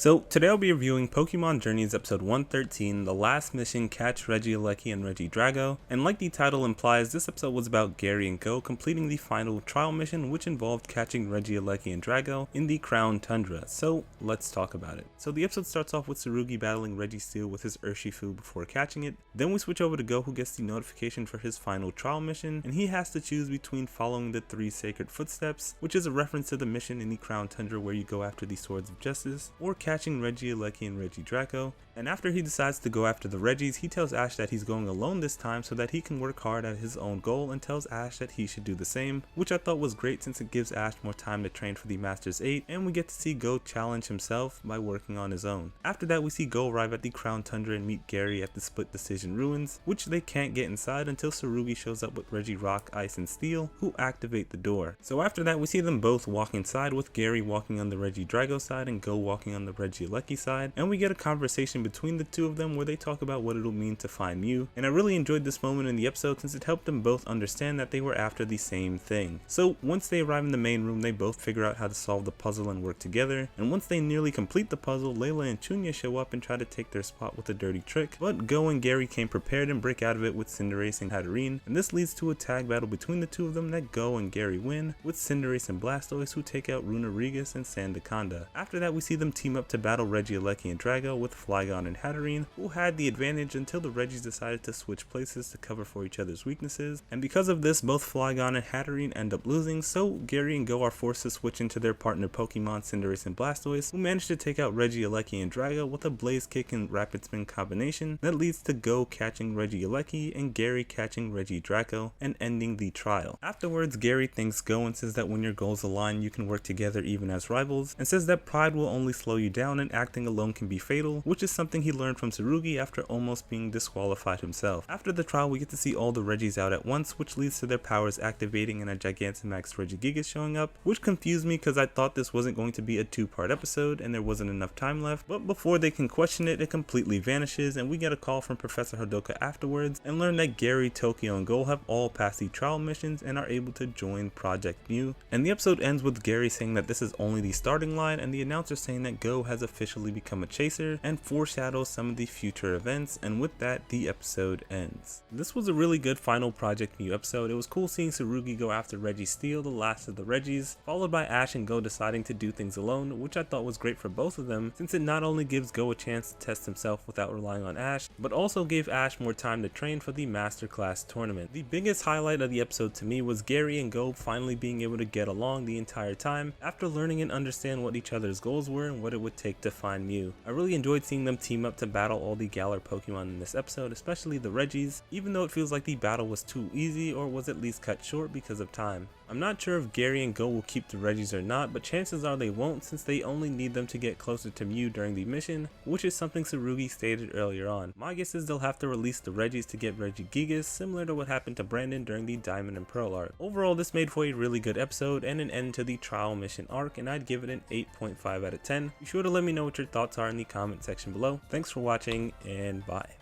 So today I'll be reviewing Pokemon Journeys episode 113, the last mission, Catch Regieleki and Regidrago, and like the title implies, this episode was about Gary and Goh completing the final trial mission, which involved catching Regieleki and Drago in the Crown Tundra. So let's talk about it. So the episode starts off with Tsurugi battling Registeel with his Urshifu before catching it. Then we switch over to Goh, who gets the notification for his final trial mission, and he has to choose between following the 3 sacred footsteps, which is a reference to the mission in the Crown Tundra where you go after the Swords of Justice, or catching Regieleki and Regidrago. And after he decides to go after the Regis, he tells Ash that he's going alone this time so that he can work hard at his own goal, and tells Ash that he should do the same, which I thought was great since it gives Ash more time to train for the Masters 8, and we get to see Goh challenge himself by working on his own. After that, we see Goh arrive at the Crown Tundra and meet Gary at the Split Decision Ruins, which they can't get inside until Tsurugi shows up with Regi Rock, Ice, and Steel, who activate the door. So after that, we see them both walk inside, with Gary walking on the Regidrago side and Goh walking on the Regieleki side, and we get a conversation between the two of them where they talk about what it'll mean to find Mew, and I really enjoyed this moment in the episode since it helped them both understand that they were after the same thing. So once they arrive in the main room, they both figure out how to solve the puzzle and work together, and once they nearly complete the puzzle, Layla and Chunya show up and try to take their spot with a dirty trick, but Goh and Gary came prepared and break out of it with Cinderace and Hatterene, and this leads to a tag battle between the two of them that Goh and Gary win, with Cinderace and Blastoise who take out Runerigus and Sandaconda. After that, we see them team up to battle Regieleki and Drago with Flygon and Hatterene, who had the advantage until the Regis decided to switch places to cover for each other's weaknesses, and because of this, both Flygon and Hatterene end up losing, so Gary and Goh are forced to switch into their partner Pokemon Cinderace and Blastoise, who managed to take out Regieleki and Drago with a Blaze Kick and Rapid Spin combination that leads to Goh catching Regieleki and Gary catching Regidrago and ending the trial. Afterwards, Gary thanks Goh and says that when your goals align, you can work together even as rivals, and says that pride will only slow you down and acting alone can be fatal, which is something he learned from Tsurugi after almost being disqualified himself. After the trial, we get to see all the Regis out at once, which leads to their powers activating and a DYNAMAX Regigigas showing up, which confused me because I thought this wasn't going to be a 2-part episode and there wasn't enough time left, but before they can question it, it completely vanishes, and we get a call from Professor Hadoka afterwards and learn that Gary, Tokyo, and Goh have all passed the trial missions and are able to join Project Mew. And the episode ends with Gary saying that this is only the starting line, and the announcer saying that Goh has officially become a chaser, and foreshadows some of the future events, and with that, the episode ends. This was a really good final Project Mew episode. It was cool seeing Tsurugi go after Registeel, the last of the Regis, followed by Ash and Goh deciding to do things alone, which I thought was great for both of them, since it not only gives Goh a chance to test himself without relying on Ash, but also gave Ash more time to train for the Masterclass tournament. The biggest highlight of the episode to me was Gary and Goh finally being able to get along the entire time, after learning and understand what each other's goals were and what it would take to find Mew. I really enjoyed seeing them team up to battle all the Galar Pokemon in this episode, especially the Regis, even though it feels like the battle was too easy or was at least cut short because of time. I'm not sure if Gary and Goh will keep the Regis or not, but chances are they won't, since they only need them to get closer to Mew during the mission, which is something Tsurugi stated earlier on. My guess is they'll have to release the Regis to get Regigigas, similar to what happened to Brandon during the Diamond and Pearl arc. Overall, this made for a really good episode and an end to the trial mission arc, and I'd give it an 8.5 out of 10. Be sure to let me know what your thoughts are in the comment section below. Thanks for watching, and bye.